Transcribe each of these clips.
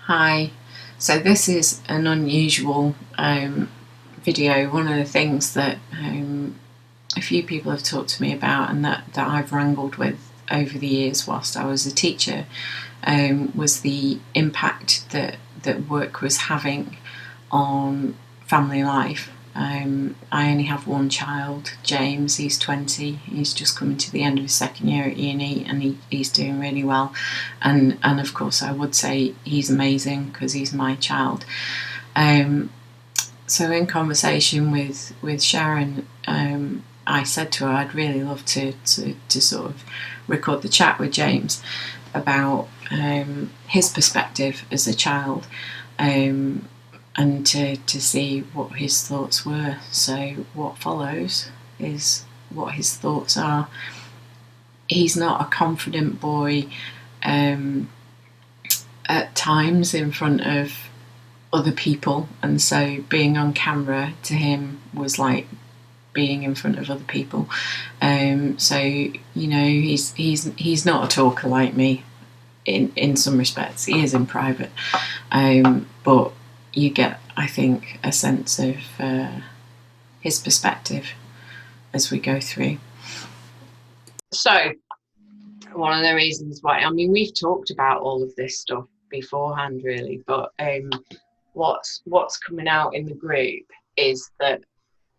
Hi. So this is an unusual video. One of the things that a few people have talked to me about and that I've wrangled with over the years whilst I was a teacher was the impact that work was having on family life. I only have one child, James. He's 20. He's just coming to the end of his second year at uni, and he's doing really well. And of course, I would say he's amazing because he's my child. Um, so in conversation with Sharon, I said to her, I'd really love to sort of record the chat with James about his perspective as a child. And to see what his thoughts were. So what follows is what his thoughts are. He's not a confident boy at times in front of other people, and so being on camera to him was like being in front of other people. So he's not a talker like me in some respects. He is in private, but you get, I think, a sense of his perspective as we go through. So, one of the reasons why, I mean, we've talked about all of this stuff beforehand, really, but what's coming out in the group is that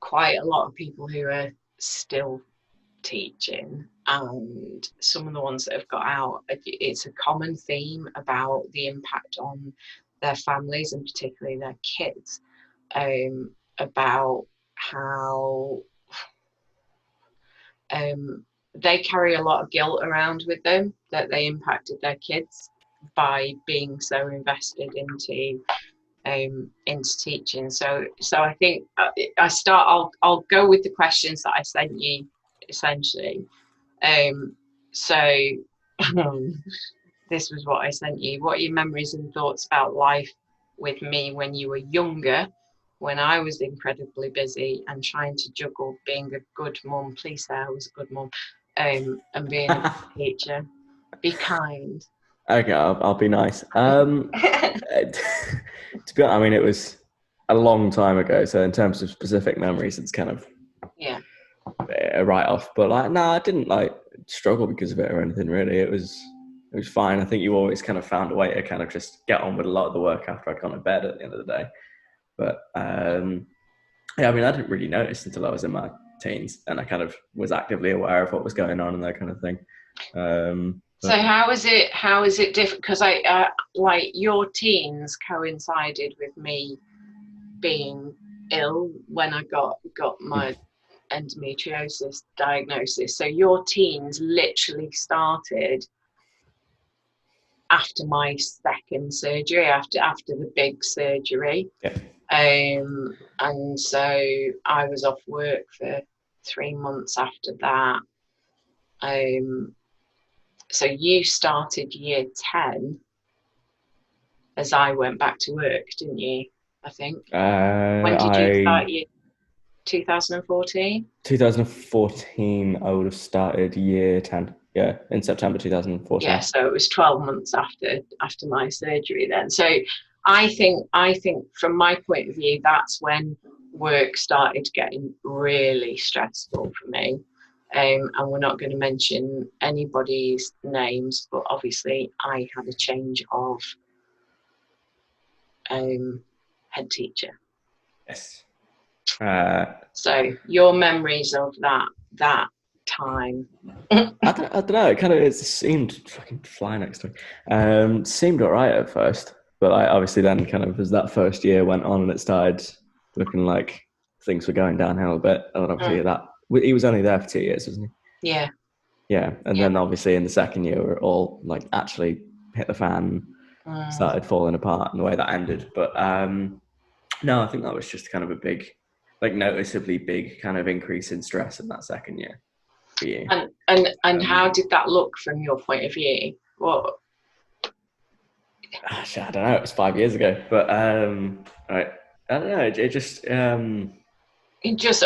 quite a lot of people who are still teaching, and some of the ones that have got out, it's a common theme about the impact on their families and particularly their kids, about how they carry a lot of guilt around with them that they impacted their kids by being so invested into teaching. So I think I'll go with the questions that I sent you essentially. So this was what I sent you. What are your memories and thoughts about life with me when you were younger, when I was incredibly busy and trying to juggle being a good mum? Please say I was a good mum, and being a good teacher. Be kind. Okay, I'll be nice. To be honest, I mean, it was a long time ago. So in terms of specific memories, it's kind of Yeah. a write-off. But like, no, I didn't like struggle because of it or anything. Really, it was fine. I think you always kind of found a way to kind of just get on with a lot of the work after I'd gone to bed at the end of the day. But yeah, I mean, I didn't really notice until I was in my teens, and I kind of was actively aware of what was going on and that kind of thing. So how is it different? Because I like your teens coincided with me being ill when I got my endometriosis diagnosis. So your teens literally started after my second surgery, after the big surgery. Yeah. And so I was off work for 3 months after that. So you started year 10 as I went back to work, didn't you? I think. When did you start year 2014? 2014, I would have started year 10. Yeah, in September 2014. Yeah, so it was 12 months after my surgery then. So I think from my point of view, that's when work started getting really stressful for me. And we're not going to mention anybody's names, but obviously I had a change of head teacher. Yes. So your memories of that time. I don't know. It seemed fucking fly next to me. Seemed all right at first, but I obviously then kind of as that first year went on and it started looking like things were going downhill a bit. And obviously that he was only there for 2 years, wasn't he? Yeah. Yeah, and then obviously in the second year, we're all like actually hit the fan, started falling apart, and the way that ended. But no, I think that was just kind of a big, like noticeably big kind of increase in stress in that second year for you. And how did that look from your point of view? What? I don't know. It was 5 years ago, but I don't know. It just Just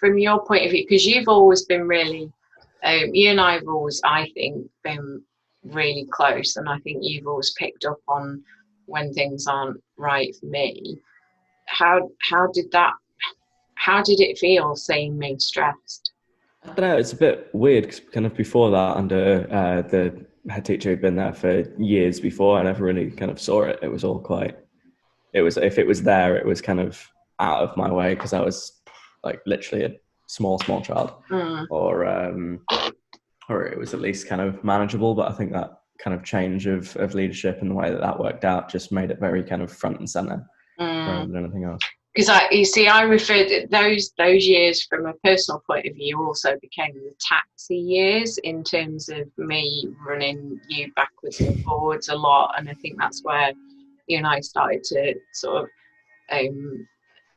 from your point of view, because you've always been really, you and I have always, I think, been really close, and I think you've always picked up on when things aren't right for me. How did it feel seeing me stressed? I don't know. It's a bit weird because kind of before that, under the head teacher who'd been there for years before, I never really kind of saw it. It was all quite. It was, if it was there, it was kind of out of my way because I was like literally a small child, or it was at least kind of manageable. But I think that kind of change of leadership and the way that worked out just made it very kind of front and center rather than anything else. Because I referred to those years from a personal point of view also became the taxi years in terms of me running you backwards and forwards a lot, and I think that's where you and I started to sort of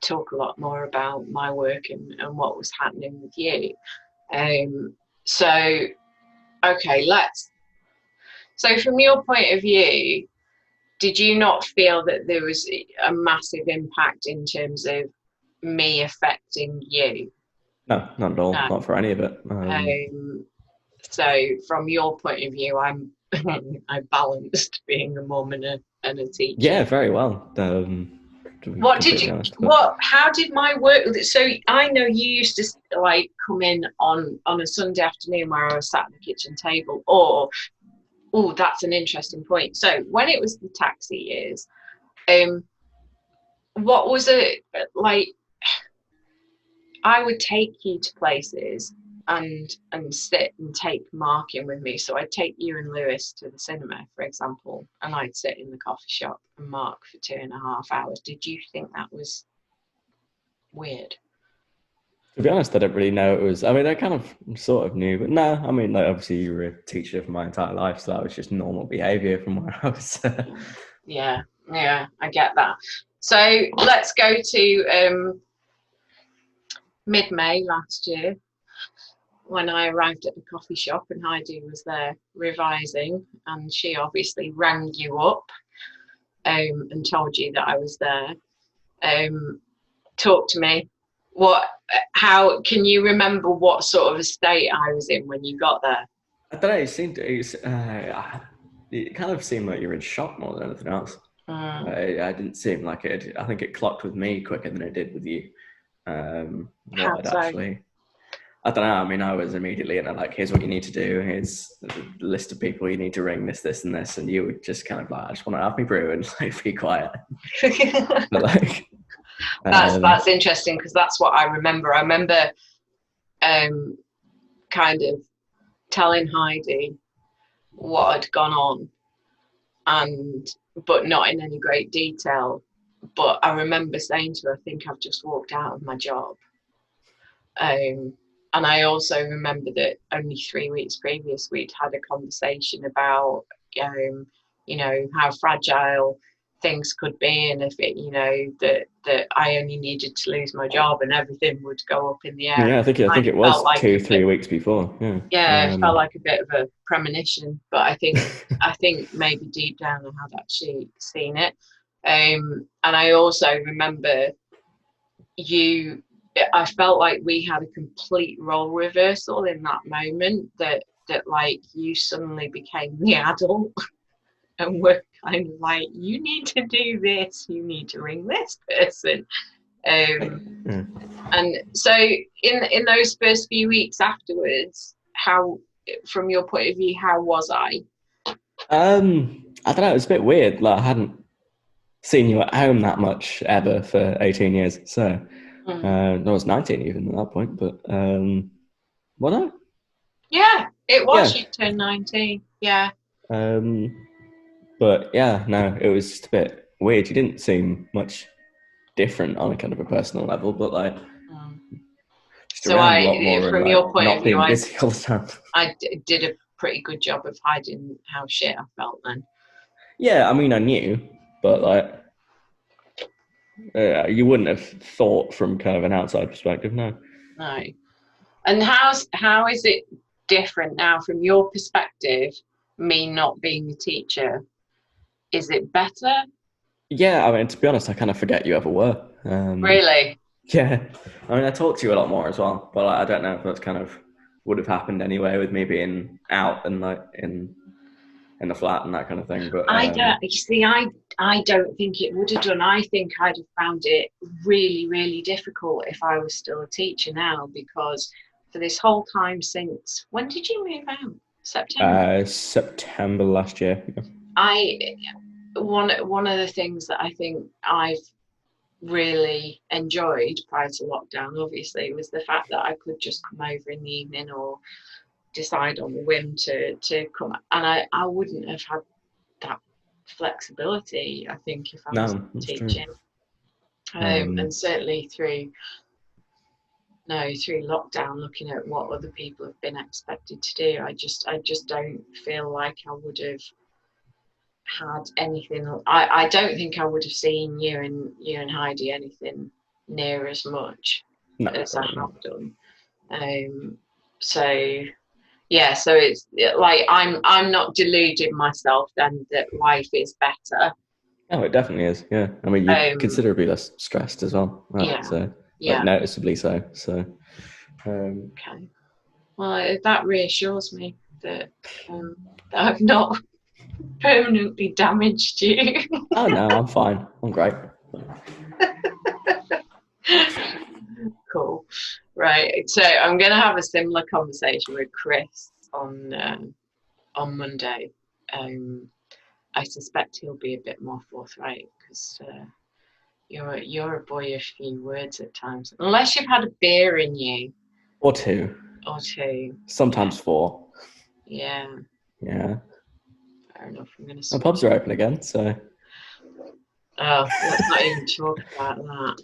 talk a lot more about my work and what was happening with you. So from your point of view, did you not feel that there was a massive impact in terms of me affecting you? No, not at all. No. Not for any of it. So from your point of view, I balanced being a mum and a teacher. Yeah, very well. How did my work? So I know you used to like come in on a Sunday afternoon where I was sat at the kitchen table, or that's an interesting point. So when it was the taxi years, what was it like? I would take you to places and sit and take Mark in with me. So I'd take you and Lewis to the cinema, for example, and I'd sit in the coffee shop and Mark for 2.5 hours. Did you think that was weird? To be honest, I don't really know. It was, I mean, I kind of sort of knew, but no, I mean, like, obviously you were a teacher for my entire life, so that was just normal behaviour from where I was. Yeah, I get that. So let's go to mid-May last year when I arrived at the coffee shop and Heidi was there revising, and she obviously rang you up and told you that I was there. Talk to me. How can you remember what sort of a state I was in when you got there? I don't know. It kind of seemed like you were in shock more than anything else. I didn't seem like it. I think it clocked with me quicker than it did with you. How so? Actually, I don't know. I mean, I was immediately in like, here's what you need to do. Here's the list of people you need to ring. This, and this, and you would just kind of like, I just want to have me brew and like be quiet. But like. That's interesting because that's what I remember. I remember kind of telling Heidi what had gone on, but not in any great detail. But I remember saying to her, I think I've just walked out of my job. And I also remember that only 3 weeks previous we'd had a conversation about how fragile things could be, and if it that I only needed to lose my job and everything would go up in the air. Yeah, I think it was like 2-3 weeks before. It felt like a bit of a premonition, but I think maybe deep down I had actually seen it. And I also remember I felt like we had a complete role reversal in that moment, that like you suddenly became the adult and were kind of like, you need to do this, you need to ring this person. And so in those first few weeks afterwards, how, from your point of view, how was I? I don't know, it was a bit weird. Like, I hadn't seen you at home that much ever for 18 years. So I was 19 even at that point, but what? Yeah, it was. Yeah. You turned 19. Yeah. But yeah, no, it was just a bit weird. You didn't seem much different on a kind of a personal level, but like, so from your point of view, busy all the time. I did a pretty good job of hiding how shit I felt then. Yeah, I mean, I knew, but like, you wouldn't have thought from kind of an outside perspective, no. No. And how is it different now from your perspective, me not being a teacher? Is it better? Yeah, I mean, to be honest, I kind of forget you ever were. Really? Yeah. I mean, I talk to you a lot more as well, but like, I don't know if that's kind of would have happened anyway with me being out and like in in the flat and that kind of thing. But I don't. You see, I don't think it would have done. I think I'd have found it really, really difficult if I was still a teacher now, because for this whole time since, when did you move out? September. September last year. One of the things that I think I've really enjoyed prior to lockdown, obviously, was the fact that I could just come over in the evening or decide on a whim to come, and I wouldn't have had that flexibility, I think, if I was No, that's teaching. true. And certainly through lockdown, looking at what other people have been expected to do, I just don't feel like I would have had anything. I don't think I would have seen you and Heidi anything near as much as I have done. So yeah, so it's like I'm not deluding myself then that life is better. Oh, it definitely is. Yeah, I mean, you're considerably less stressed as well. Right? Yeah, so yeah, like noticeably so. So okay. Well, that reassures me that I've not permanently damaged you. Oh no, I'm fine. I'm great. Cool. Right. So I'm going to have a similar conversation with Chris on Monday. I suspect he'll be a bit more forthright because you're a boy of few words at times, unless you've had a beer in you. Or two. Sometimes 4. Yeah. Yeah. Fair enough. I'm going to. The pubs are open again, so. Oh, let's not even talk about that.